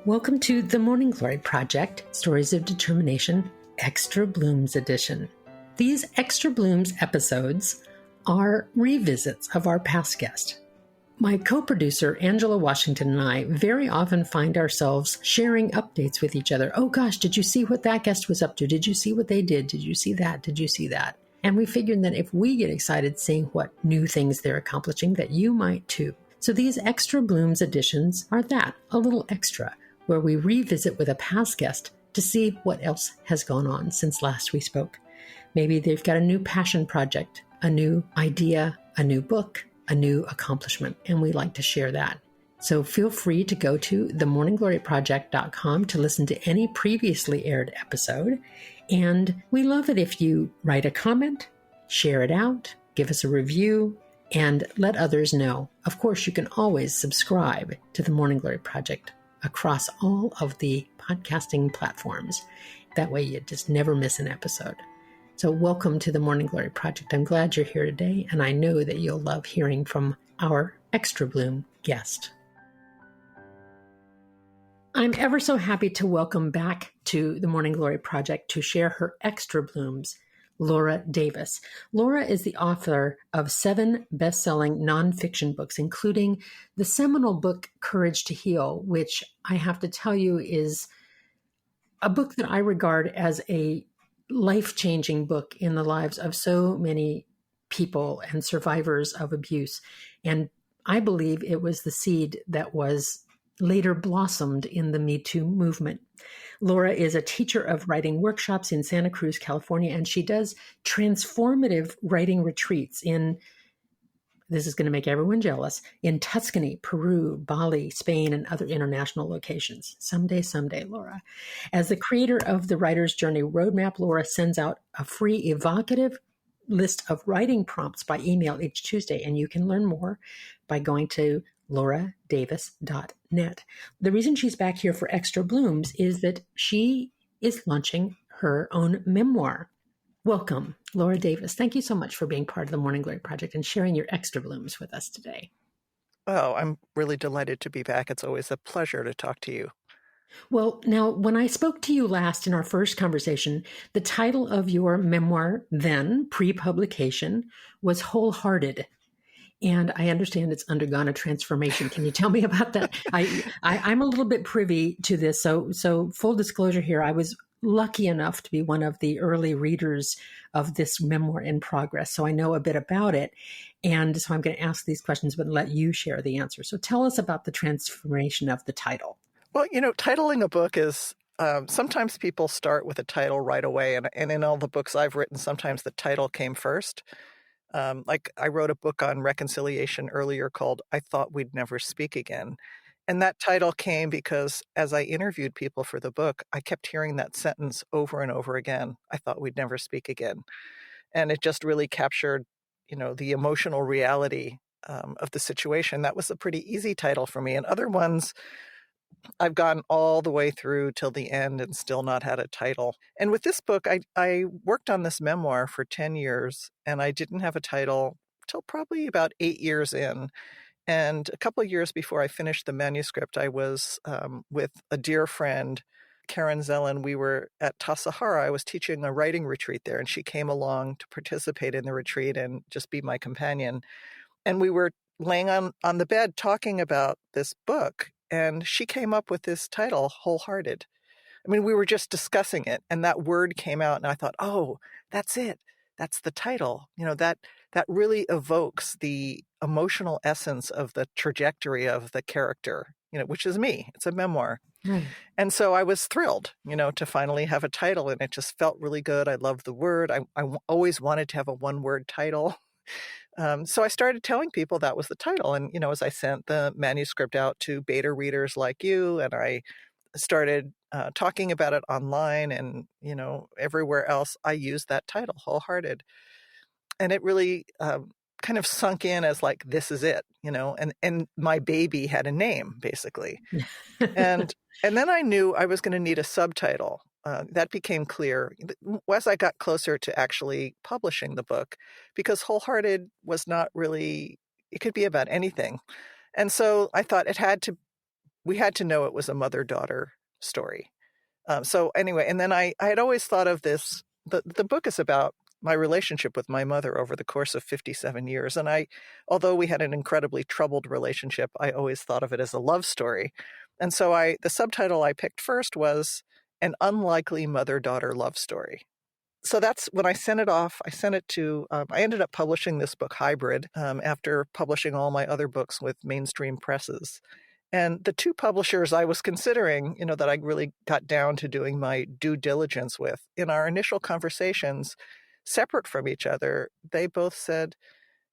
Welcome to the Morning Glory Project, Stories of Determination, Extra Blooms Edition. These Extra Blooms episodes are revisits of our past guest. My co-producer, Angela Washington, and I very often find ourselves sharing updates with each other. Oh gosh, did you see what that guest was up to? Did you see what they did? Did you see that? Did you see that? And we figured that if we get excited seeing what new things they're accomplishing, that you might too. So these Extra Blooms editions are that, a little extra, where we revisit with a past guest to see what else has gone on since last we spoke. Maybe they've got a new passion project, a new idea, a new book, a new accomplishment, and we like to share that. So feel free to go to themorninggloryproject.com to listen to any previously aired episode. And we love it if you write a comment, share it out, give us a review, and let others know. Of course, you can always subscribe to the Morning Glory Project across all of the podcasting platforms. That way you just never miss an episode. So welcome to the Morning Glory Project. I'm glad you're here today, and I know that you'll love hearing from our Extra Bloom guest. I'm ever so happy to welcome back to the Morning Glory Project to share her Extra Blooms, Laura Davis. Laura is the author of 7 best-selling nonfiction books, including the seminal book, Courage to Heal, which I have to tell you is a book that I regard as a life-changing book in the lives of so many people and survivors of abuse. And I believe it was the seed that was later blossomed in the Me Too movement. Laura is a teacher of writing workshops in Santa Cruz, California, and she does transformative writing retreats in, this is going to make everyone jealous, in Tuscany, Peru, Bali, Spain, and other international locations. Someday, Laura. As the creator of the Writer's Journey Roadmap, Laura sends out a free evocative list of writing prompts by email each Tuesday, and you can learn more by going to lauradavis.net. The reason she's back here for Extra Blooms is that she is launching her own memoir. Welcome, Laura Davis. Thank you so much for being part of the Morning Glory Project and sharing your Extra Blooms with us today. Oh, I'm really delighted to be back. It's always a pleasure to talk to you. Well, now, when I spoke to you last in our first conversation, the title of your memoir then, pre-publication, was Wholehearted. And I understand it's undergone a transformation. Can you tell me about that? I'm a little bit privy to this. So full disclosure here, I was lucky enough to be one of the early readers of this memoir in progress. So I know a bit about it. And so I'm going to ask these questions, but let you share the answer. So tell us about the transformation of the title. Well, titling a book is, sometimes people start with a title right away. And in all the books I've written, sometimes the title came first. Like I wrote a book on reconciliation earlier called I Thought We'd Never Speak Again. And that title came because as I interviewed people for the book, I kept hearing that sentence over and over again. I thought we'd never speak again. And it just really captured, the emotional reality of the situation. That was a pretty easy title for me. And other ones, I've gone all the way through till the end and still not had a title. And with this book, I worked on this memoir for 10 years, and I didn't have a title till probably about 8 years in. And a couple of years before I finished the manuscript, I was with a dear friend, Karen Zellen. We were at Tassajara. I was teaching a writing retreat there, and she came along to participate in the retreat and just be my companion. And we were laying on the bed talking about this book, and she came up with this title, Wholehearted. I mean, we were just discussing it, and that word came out, and I thought, oh, that's it. That's the title. That really evokes the emotional essence of the trajectory of the character, which is me. It's a memoir. Right. And so I was thrilled, to finally have a title, and it just felt really good. I loved the word. I always wanted to have a one-word title. So I started telling people that was the title. And, as I sent the manuscript out to beta readers like you, and I started talking about it online and, everywhere else, I used that title, Wholehearted. And it really kind of sunk in as like, this is it, and my baby had a name, basically. And then I knew I was going to need a subtitle. That became clear as I got closer to actually publishing the book, because Wholehearted was not really, it could be about anything. And so I thought it had to we had to know it was a mother-daughter story. So anyway, and then I had always thought of this, the book is about my relationship with my mother over the course of 57 years. And although we had an incredibly troubled relationship, I always thought of it as a love story. And so the subtitle I picked first was An Unlikely Mother-Daughter Love Story. So that's when I sent it off. I sent it to, I ended up publishing this book hybrid after publishing all my other books with mainstream presses. And the two publishers I was considering, that I really got down to doing my due diligence with, in our initial conversations, separate from each other, they both said,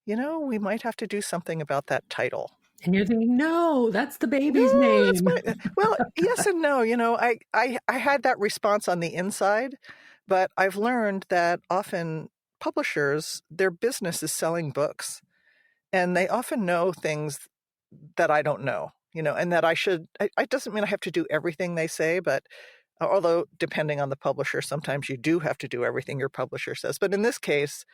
we might have to do something about that title. And you're thinking, no, that's the baby's No, name. Well, yes and no. I had that response on the inside, but I've learned that often publishers, their business is selling books, and they often know things that I don't know, and that it doesn't mean I have to do everything they say, but although depending on the publisher, sometimes you do have to do everything your publisher says. But in this case,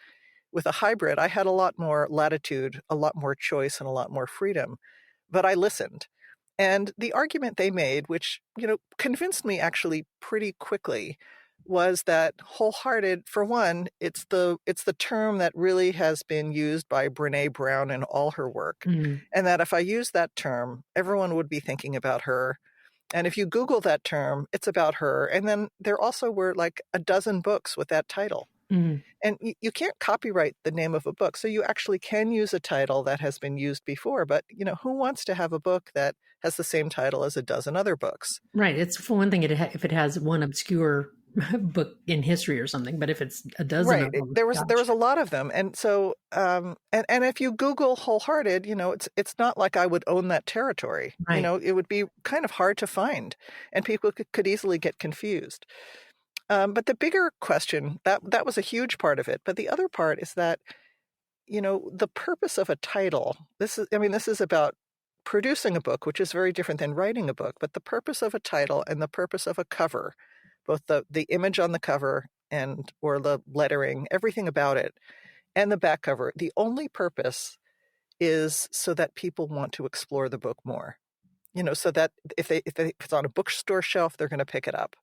with a hybrid, I had a lot more latitude, a lot more choice, and a lot more freedom. But I listened. And the argument they made, which, convinced me actually pretty quickly, was that wholehearted, for one, it's the term that really has been used by Brené Brown in all her work. Mm. And that if I use that term, everyone would be thinking about her. And if you Google that term, it's about her. And then there also were like a dozen books with that title. Mm. And you can't copyright the name of a book. So you actually can use a title that has been used before. But, who wants to have a book that has the same title as a dozen other books? Right. It's for one thing, if it has one obscure book in history or something, but if it's a dozen right. of them, there was a lot of them. And so, and if you Google wholehearted, it's not like I would own that territory. Right. It would be kind of hard to find, and people could easily get confused. But the bigger question, that was a huge part of it. But the other part is that, the purpose of a title, this is about producing a book, which is very different than writing a book. But the purpose of a title and the purpose of a cover, both the image on the cover or the lettering, everything about it, and the back cover, the only purpose is so that people want to explore the book more. So that if it's on a bookstore shelf, they're going to pick it up.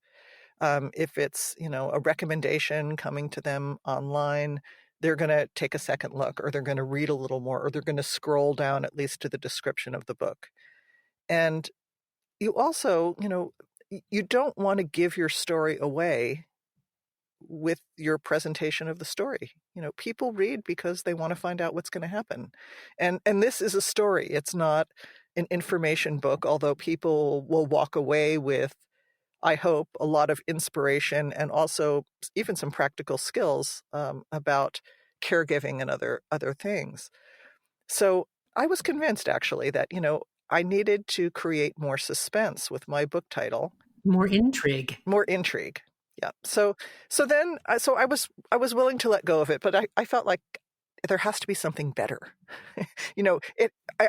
If it's, a recommendation coming to them online, they're going to take a second look, or they're going to read a little more, or they're going to scroll down at least to the description of the book. And you also, you don't want to give your story away with your presentation of the story. People read because they want to find out what's going to happen. And this is a story. It's not an information book, although people will walk away with, I hope, a lot of inspiration and also even some practical skills about caregiving and other things. So I was convinced, actually, that, I needed to create more suspense with my book title. More intrigue. Yeah. So I was willing to let go of it, but I felt like there has to be something better.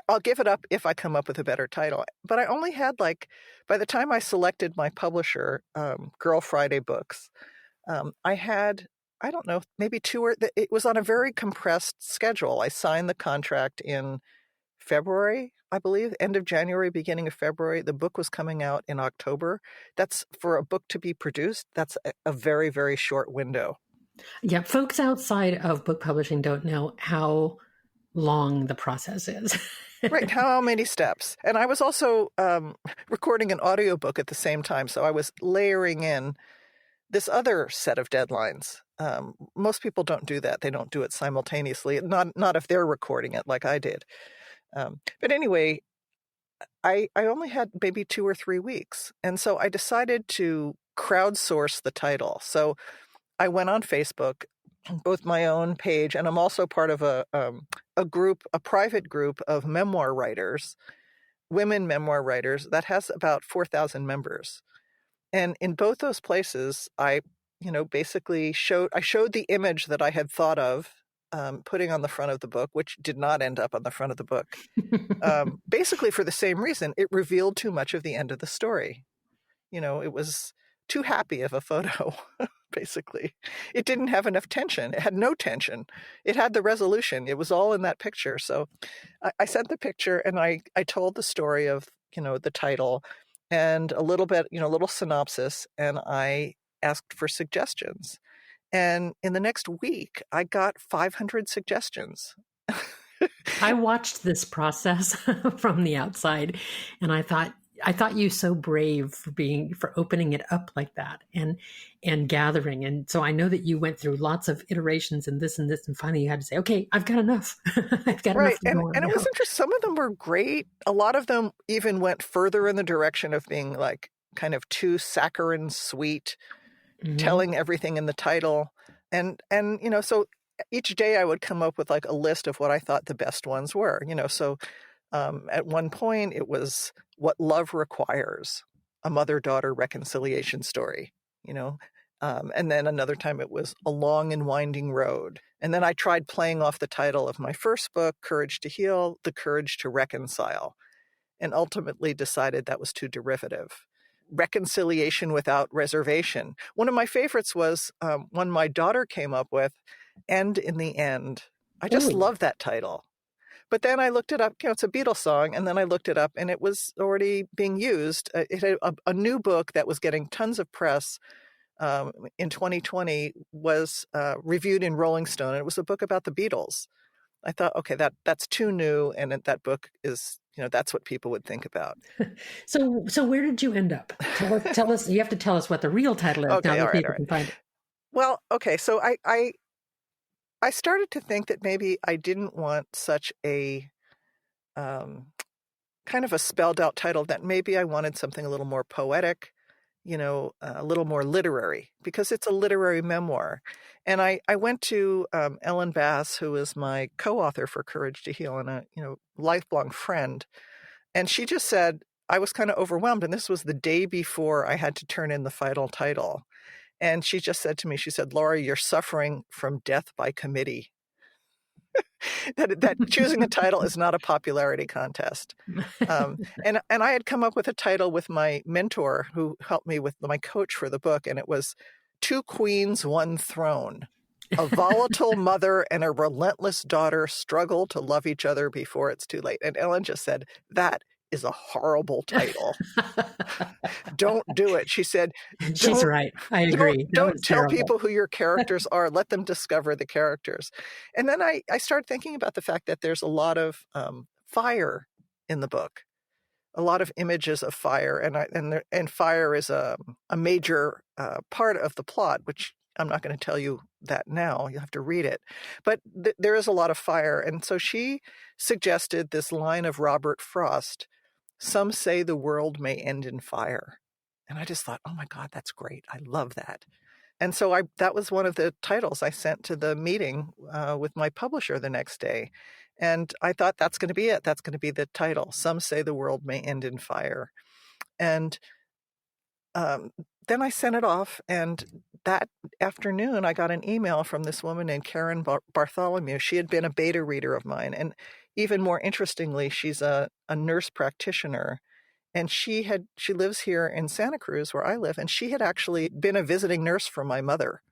I'll give it up if I come up with a better title. But I only had by the time I selected my publisher, Girl Friday Books, I had, I don't know, maybe it was on a very compressed schedule. I signed the contract in February, I believe, end of January, beginning of February. The book was coming out in October. That's, for a book to be produced, that's a very, very short window. Yeah, folks outside of book publishing don't know how long the process is. Right, how many steps. And I was also recording an audiobook at the same time, so I was layering in this other set of deadlines. Most people don't do that. They don't do it simultaneously, not if they're recording it like I did. But anyway, I only had maybe 2 or 3 weeks. And so I decided to crowdsource the title. So I went on Facebook, both my own page, and I'm also part of a private group of memoir writers, women memoir writers, that has about 4,000 members. And in both those places, I basically showed the image that I had thought of putting on the front of the book, which did not end up on the front of the book. Basically for the same reason, it revealed too much of the end of the story. It was too happy of a photo, basically. It didn't have enough tension. It had no tension. It had the resolution. It was all in that picture. So I sent the picture, and I told the story of the title and a little bit, a little synopsis, and I asked for suggestions. And in the next week, I got 500 suggestions. I watched this process from the outside, and I thought you so brave for opening it up like that and gathering. And so I know that you went through lots of iterations and this, and finally you had to say, okay, I've got enough. I've got Right. enough to go on And it now. was interesting. Some of them were great. A lot of them even went further in the direction of being like kind of too saccharine sweet, telling everything in the title. And so each day I would come up with like a list of what I thought the best ones were. So at one point it was What Love Requires, a mother-daughter reconciliation story, and then another time it was A Long and Winding Road. And then I tried playing off the title of my first book, Courage to Heal, The Courage to Reconcile, and ultimately decided that was too derivative. Reconciliation Without Reservation. One of my favorites was one my daughter came up with, End in the End. I just love that title. But then I looked it up, it's a Beatles song, and then I looked it up and it was already being used. It had a new book that was getting tons of press in 2020 was reviewed in Rolling Stone. And it was a book about the Beatles. I thought, okay, that's too new. And that book is, that's what people would think about. So where did you end up? Tell us, you have to tell us what the real title is. Okay, now all that right, people can find it. Well, okay, so I started to think that maybe I didn't want such a kind of a spelled out title, that maybe I wanted something a little more poetic, a little more literary, because it's a literary memoir. And I went to Ellen Bass, who is my co-author for Courage to Heal and a lifelong friend. And she just said, I was kind of overwhelmed. And this was the day before I had to turn in the final title. And she just said to me, she said, Laura, you're suffering from death by committee. that choosing a title is not a popularity contest. And I had come up with a title with my mentor who helped me with my coach for the book. And it was Two Queens, One Throne. A volatile mother and a relentless daughter struggle to love each other before it's too late. And Ellen just said, that is a horrible title. Don't do it. She said, she's right. I agree. Don't tell people who your characters are. Let them discover the characters. And then I started thinking about the fact that there's a lot of fire in the book, a lot of images of fire. And fire is a major part of the plot, which I'm not going to tell you that now. You'll have to read it. But there is a lot of fire. And so she suggested this line of Robert Frost, some say the world may end in fire. And I just thought, oh my God, that's great. I love that. And so that was one of the titles I sent to the meeting with my publisher the next day. And I thought, that's going to be it. That's going to be the title. Some say the world may end in fire. And then I sent it off. And that afternoon, I got an email from this woman named Karen Bartholomew. She had been a beta reader of mine. And even more interestingly, she's a nurse practitioner. And she lives here in Santa Cruz, where I live. And she had actually been a visiting nurse for my mother.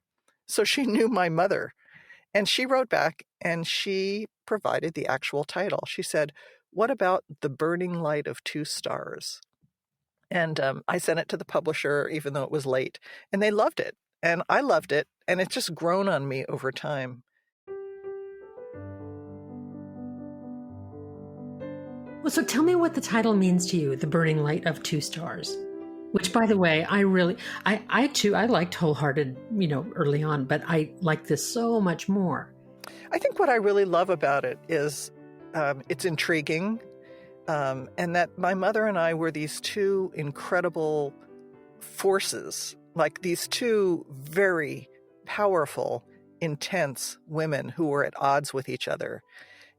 So she knew my mother. And she wrote back and she provided the actual title. She said, what about The Burning Light of Two Stars? And I sent it to the publisher, even though it was late. And they loved it. And I loved it. And it's just grown on me over time. Well, so tell me what the title means to you, The Burning Light of Two Stars, which, by the way, I too liked Wholehearted, early on, but I like this so much more. I think what I really love about it is it's intriguing, and that my mother and I were these two incredible forces, like these two very powerful, intense women who were at odds with each other.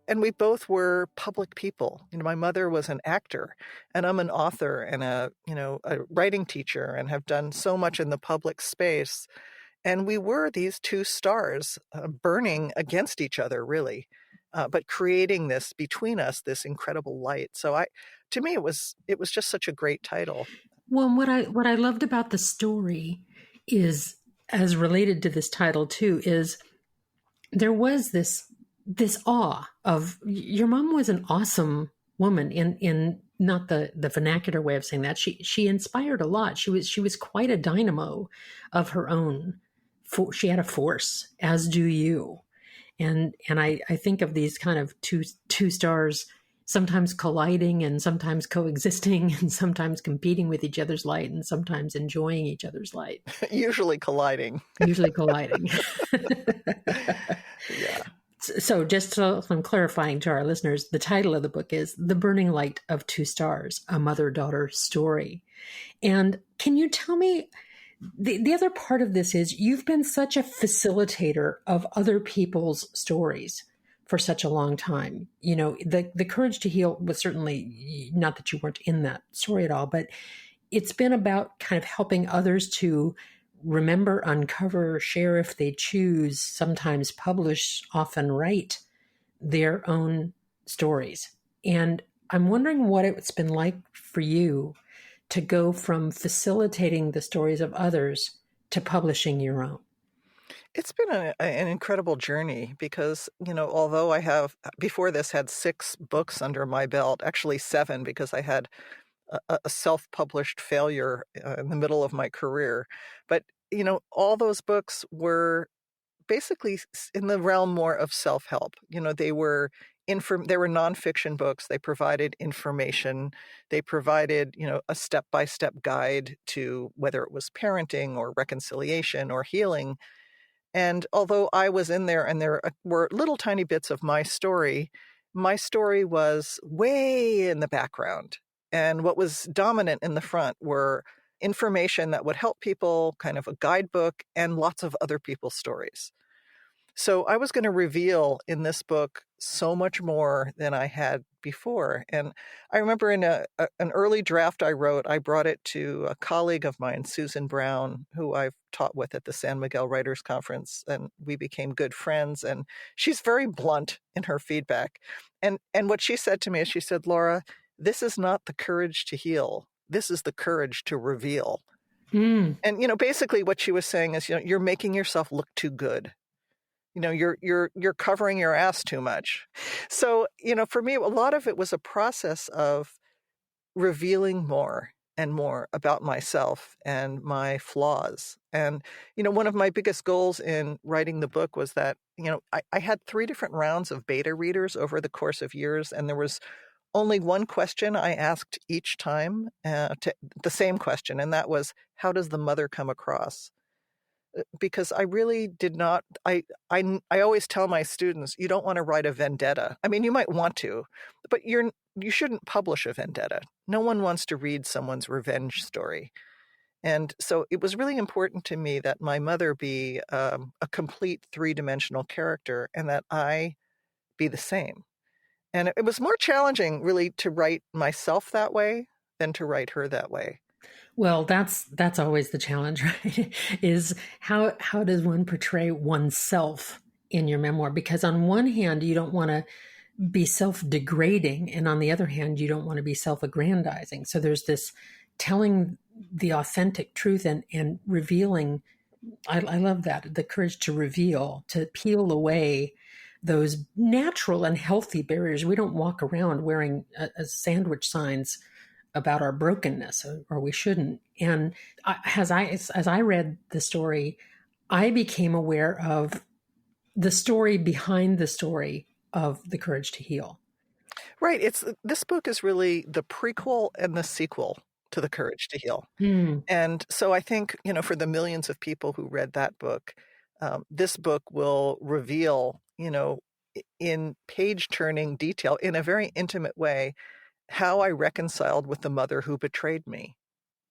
And we both were public people. My mother was an actor, and I'm an author and a writing teacher, and have done so much in the public space. And we were these two stars burning against each other, really, but creating this between us, this incredible light. So to me, it was just such a great title. Well, what I loved about the story is, as related to this title too, is there was this awe of, your mom was an awesome woman in not the vernacular way of saying that. She inspired a lot. She was quite a dynamo of her own. She had a force, as do you. And I think of these kind of two stars sometimes colliding and sometimes coexisting and sometimes competing with each other's light and sometimes enjoying each other's light. Usually colliding. Usually colliding. Yeah. So just so I'm clarifying to our listeners, the title of the book is The Burning Light of Two Stars, a mother-daughter story. And can you tell me, the other part of this is you've been such a facilitator of other people's stories for such a long time. You know, the Courage to Heal was certainly, not that you weren't in that story at all, but it's been about kind of helping others to remember, uncover, share if they choose, sometimes publish, often write their own stories. And I'm wondering what it's been like for you to go from facilitating the stories of others to publishing your own. It's been an incredible journey because, although I have before this had 6 books under my belt, actually 7 because I had a self-published failure in the middle of my career. But, all those books were basically in the realm more of self-help. They were nonfiction books. They provided information. They provided, a step-by-step guide to whether it was parenting or reconciliation or healing. And although I was in there and there were little tiny bits of my story was way in the background. And what was dominant in the front were information that would help people, kind of a guidebook, and lots of other people's stories. So I was going to reveal in this book so much more than I had before. And I remember in an early draft I wrote, I brought it to a colleague of mine, Susan Brown, who I've taught with at the San Miguel Writers Conference, and we became good friends. And she's very blunt in her feedback. And what she said to me is, she said, "Laura, this is not the courage to heal. This is the courage to reveal." Mm. And, basically what she was saying is, you're making yourself look too good. You're covering your ass too much. So, for me, a lot of it was a process of revealing more and more about myself and my flaws. And, one of my biggest goals in writing the book was that, I had 3 different rounds of beta readers over the course of years, and there was only one question I asked each time, the same question, and that was, how does the mother come across? Because I really did not, I always tell my students, you don't want to write a vendetta. I mean, you might want to, but you shouldn't publish a vendetta. No one wants to read someone's revenge story. And so it was really important to me that my mother be a complete 3-dimensional character and that I be the same. And it was more challenging really to write myself that way than to write her that way. Well, that's always the challenge, right? Is how does one portray oneself in your memoir? Because on one hand, you don't want to be self-degrading, and on the other hand, you don't want to be self-aggrandizing. So there's this telling the authentic truth and revealing. I love that, the courage to reveal, to peel away those natural and healthy barriers. We don't walk around wearing sandwich signs about our brokenness, or we shouldn't. And as I read the story, I became aware of the story behind the story of The Courage to Heal. Right. This book is really the prequel and the sequel to The Courage to Heal. And so I think, for the millions of people who read that book, this book will reveal, in page-turning detail, in a very intimate way, how I reconciled with the mother who betrayed me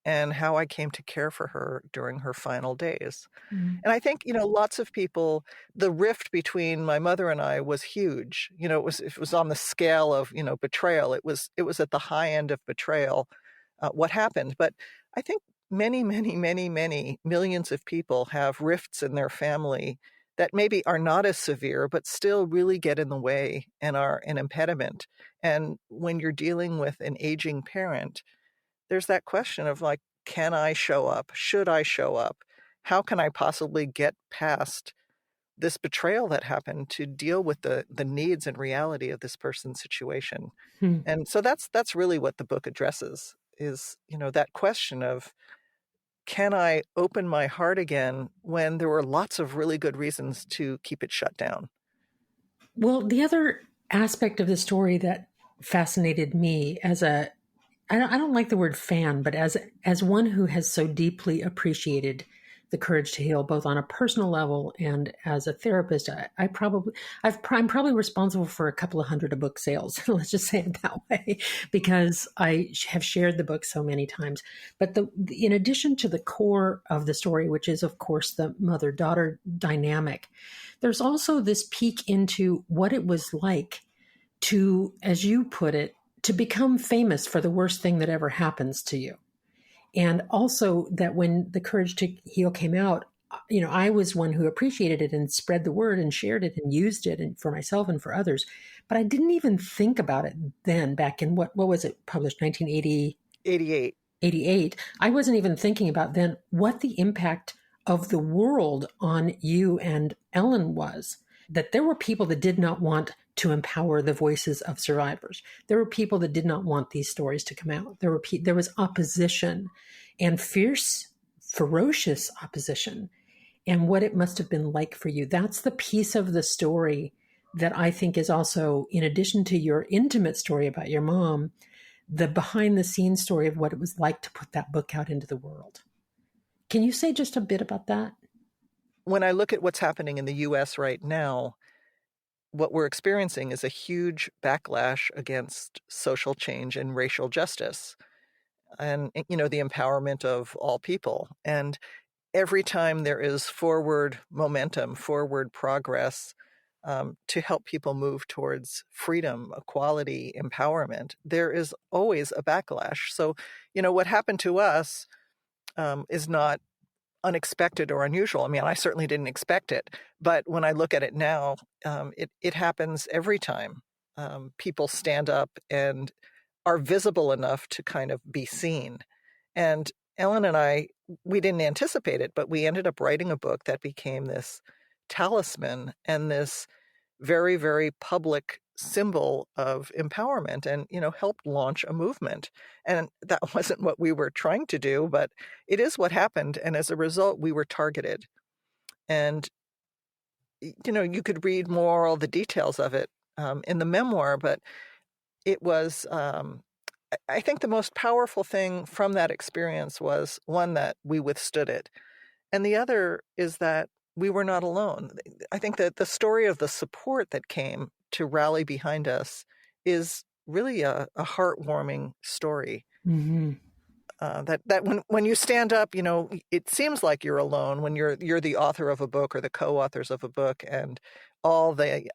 and how I came to care for her during her final days. And I think, lots of people, the rift between my mother and I was huge. It was on the scale of, betrayal. It was at the high end of betrayal, what happened. But I think many, many, many, many millions of people have rifts in their family that maybe are not as severe, but still really get in the way and are an impediment. And when you're dealing with an aging parent, there's that question of like, can I show up? Should I show up? How can I possibly get past this betrayal that happened to deal with the needs and reality of this person's situation. And so that's really what the book addresses, is, that question of, can I open my heart again when there were lots of really good reasons to keep it shut down? Well, the other aspect of the story that fascinated me I don't like the word fan, but as one who has so deeply appreciated the courage to heal, both on a personal level and as a therapist, I'm probably responsible for a couple of hundred of book sales. Let's just say it that way, because I have shared the book so many times. But in addition to the core of the story, which is of course the mother-daughter dynamic, there's also this peek into what it was like to, as you put it, to become famous for the worst thing that ever happens to you. And also that when the Courage to Heal came out, I was one who appreciated it and spread the word and shared it and used it for myself and for others. But I didn't even think about it then, back in what was it published, 1980? 88. 88. I wasn't even thinking about then what the impact of the world on you and Ellen was. That there were people that did not want to empower the voices of survivors. There were people that did not want these stories to come out. There was opposition, and fierce, ferocious opposition, and what it must have been like for you. That's the piece of the story that I think is also, in addition to your intimate story about your mom, the behind the scenes story of what it was like to put that book out into the world. Can you say just a bit about that? When I look at what's happening in the U.S. right now, what we're experiencing is a huge backlash against social change and racial justice and, the empowerment of all people. And every time there is forward momentum, forward progress to help people move towards freedom, equality, empowerment, there is always a backlash. So, what happened to us is not unexpected or unusual. I mean, I certainly didn't expect it, but when I look at it now, it happens every time people stand up and are visible enough to kind of be seen. And Ellen and I, we didn't anticipate it, but we ended up writing a book that became this talisman and this very, very public symbol of empowerment and, helped launch a movement. And that wasn't what we were trying to do, but it is what happened. And as a result, we were targeted. And, you could read more all the details of it in the memoir, but it was, I think the most powerful thing from that experience was, one, that we withstood it. And the other is that we were not alone. I think that the story of the support that came to rally behind us is really a heartwarming story. Mm-hmm. That when you stand up, it seems like you're alone when you're the author of a book or the co-authors of a book, and all the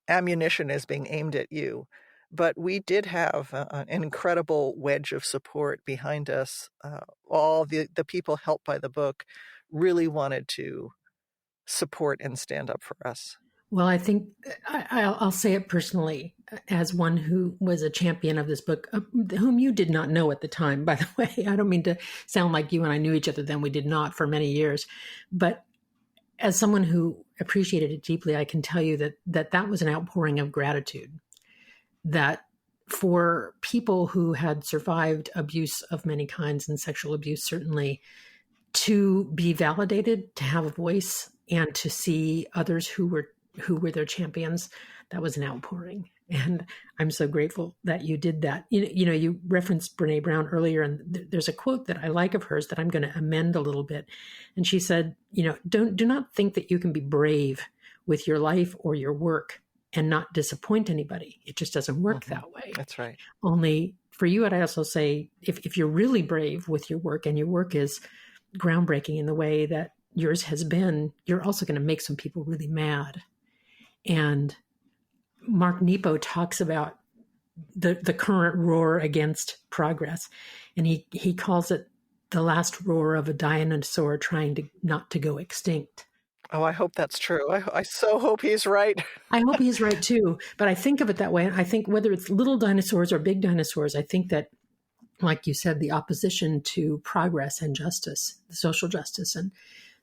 ammunition is being aimed at you. But we did have an incredible wedge of support behind us. All the people helped by the book really wanted to support and stand up for us. Well, I think I'll say it personally, as one who was a champion of this book, whom you did not know at the time, by the way. I don't mean to sound like you and I knew each other then. We did not for many years. But as someone who appreciated it deeply, I can tell you that was an outpouring of gratitude. That for people who had survived abuse of many kinds, and sexual abuse certainly, to be validated, to have a voice, and to see others who were their champions, that was an outpouring. And I'm so grateful that you did that. You referenced Brene Brown earlier, and there's a quote that I like of hers that I'm going to amend a little bit. And she said, do not think that you can be brave with your life or your work and not disappoint anybody. It just doesn't work that way. That's right. Only for you, I'd also say, if you're really brave with your work, and your work is groundbreaking in the way that yours has been, you're also going to make some people really mad. And Mark Nepo talks about the current roar against progress, and he calls it the last roar of a dinosaur trying not to go extinct. Oh, I hope that's true. I so hope he's right. I hope he's right too. But I think of it that way. I think whether it's little dinosaurs or big dinosaurs, I think that, like you said, the opposition to progress and justice, the social justice, and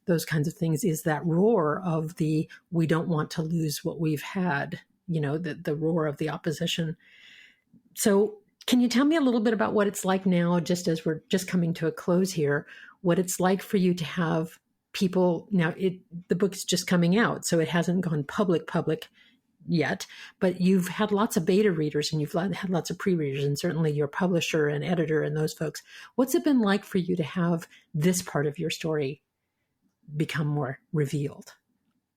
those kinds of things is that roar of the, we don't want to lose what we've had, the roar of the opposition. So can you tell me a little bit about what it's like now, just as we're just coming to a close here, what it's like for you to have people now? The book's just coming out, so it hasn't gone public yet, but you've had lots of beta readers and you've had lots of pre-readers, and certainly your publisher and editor and those folks. What's it been like for you to have this part of your story become more revealed?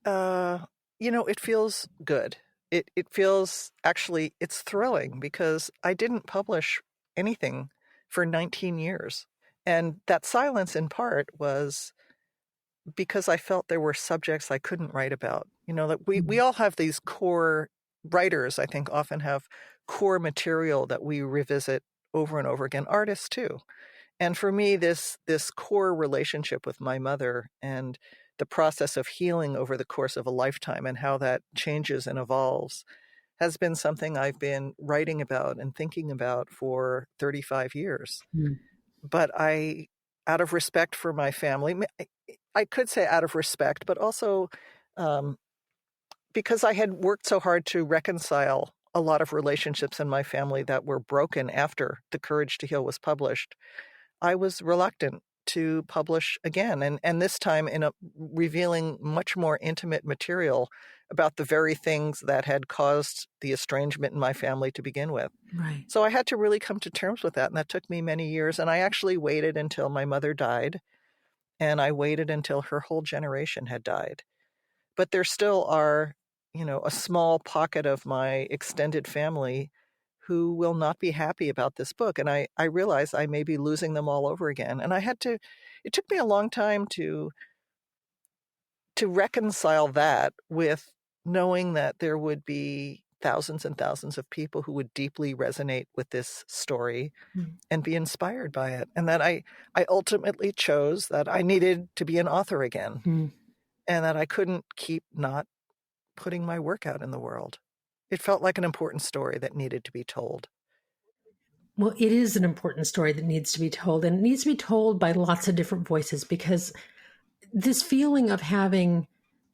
It feels good. It feels, actually, it's thrilling because I didn't publish anything for 19 years. And that silence in part was because I felt there were subjects I couldn't write about. That we all have these core writers, I think, often have core material that we revisit over and over again. Artists too. And for me, this core relationship with my mother and the process of healing over the course of a lifetime and how that changes and evolves has been something I've been writing about and thinking about for 35 years. But out of respect for my family, I could say out of respect, but also because I had worked so hard to reconcile a lot of relationships in my family that were broken after The Courage to Heal was published, I was reluctant to publish again, and this time in revealing much more intimate material about the very things that had caused the estrangement in my family to begin with. Right. So I had to really come to terms with that, and that took me many years, and I actually waited until my mother died, and I waited until her whole generation had died. But there still are, a small pocket of my extended family who will not be happy about this book. And I realize I may be losing them all over again. And it took me a long time to reconcile that with knowing that there would be thousands and thousands of people who would deeply resonate with this story and be inspired by it. And that I ultimately chose that I needed to be an author again and that I couldn't keep not putting my work out in the world. It felt like an important story that needed to be told. Well, it is an important story that needs to be told, and it needs to be told by lots of different voices, because this feeling of having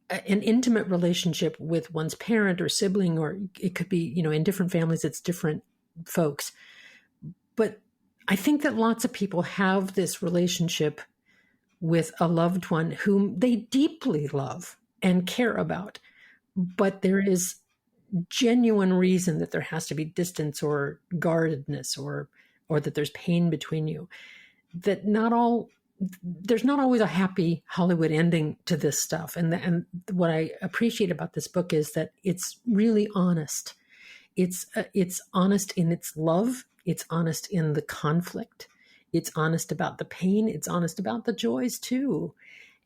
an intimate relationship with one's parent or sibling, or it could be, in different families, it's different folks. But I think that lots of people have this relationship with a loved one whom they deeply love and care about. But there is genuine reason that there has to be distance or guardedness or that there's pain between you. That there's not always a happy Hollywood ending to this stuff. And what I appreciate about this book is that it's really honest. It's honest in its love. It's honest in the conflict. It's honest about the pain. It's honest about the joys too.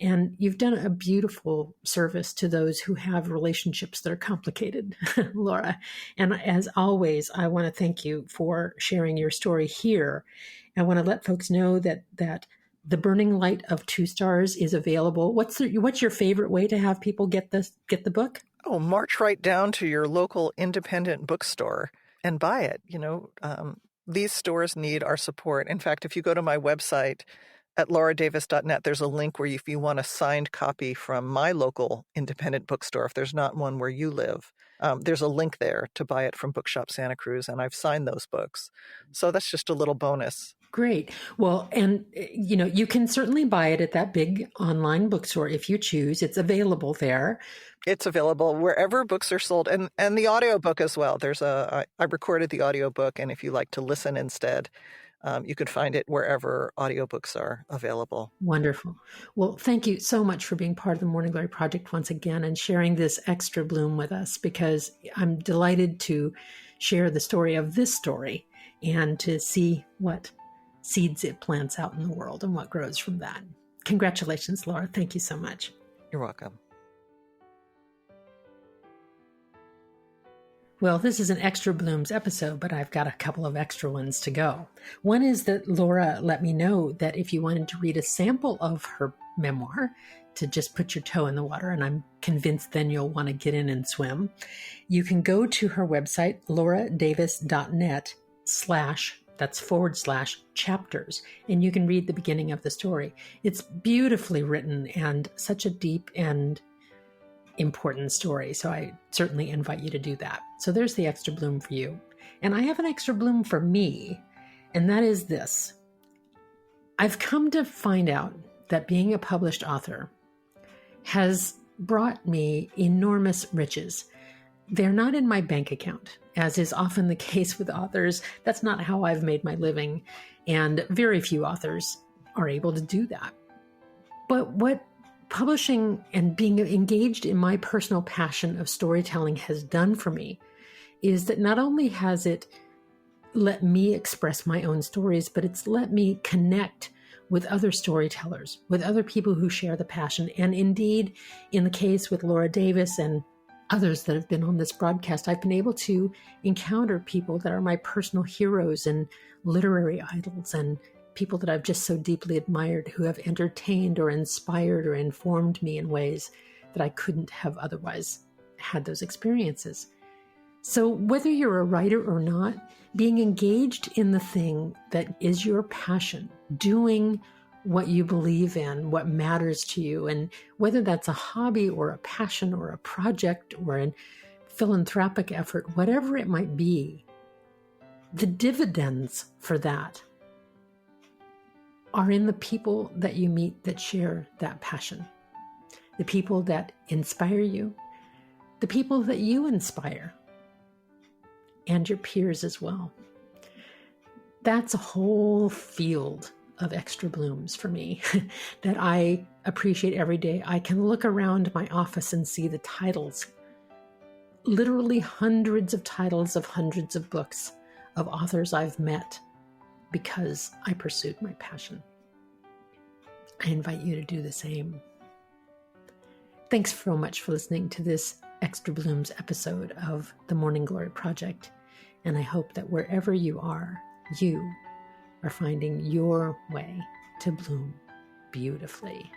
And you've done a beautiful service to those who have relationships that are complicated, Laura. And as always, I want to thank you for sharing your story here. I want to let folks know that The Burning Light of Two Stars is available. What's your favorite way to have people get the book? Oh, march right down to your local independent bookstore and buy it. These stores need our support. In fact, if you go to my website at lauradavis.net, there's a link where if you want a signed copy from my local independent bookstore, if there's not one where you live, there's a link there to buy it from Bookshop Santa Cruz, and I've signed those books. So that's just a little bonus. Great. Well, and you can certainly buy it at that big online bookstore if you choose. It's available there. It's available wherever books are sold, and the audiobook as well. I recorded the audiobook, and if you like to listen instead, you can find it wherever audiobooks are available. Wonderful. Well, thank you so much for being part of the Morning Glory Project once again and sharing this extra bloom with us, because I'm delighted to share the story of this story and to see what seeds it plants out in the world and what grows from that. Congratulations, Laura. Thank you so much. You're welcome. Well, this is an extra Blooms episode, but I've got a couple of extra ones to go. One is that Laura let me know that if you wanted to read a sample of her memoir, to just put your toe in the water, and I'm convinced then you'll want to get in and swim, you can go to her website, lauradavis.net/ That's /chapters. And you can read the beginning of the story. It's beautifully written and such a deep and important story. So I certainly invite you to do that. So there's the extra bloom for you. And I have an extra bloom for me, and that is this. I've come to find out that being a published author has brought me enormous riches. They're not in my bank account, as is often the case with authors. That's not how I've made my living, and very few authors are able to do that. But what publishing and being engaged in my personal passion of storytelling has done for me is that not only has it let me express my own stories, but it's let me connect with other storytellers, with other people who share the passion. And indeed, in the case with Laura Davis and others that have been on this broadcast, I've been able to encounter people that are my personal heroes and literary idols, and people that I've just so deeply admired, who have entertained or inspired or informed me in ways that I couldn't have otherwise had those experiences. So whether you're a writer or not, being engaged in the thing that is your passion, doing what you believe in, what matters to you, and whether that's a hobby or a passion or a project or a philanthropic effort, whatever it might be, the dividends for that are in the people that you meet that share that passion, the people that inspire you, the people that you inspire, and your peers as well. That's a whole field of extra blooms for me that I appreciate every day. I can look around my office and see the titles, literally hundreds of titles of hundreds of books of authors I've met because I pursued my passion. I invite you to do the same. Thanks so much for listening to this Extra Blooms episode of the Morning Glory Project. And I hope that wherever you are finding your way to bloom beautifully.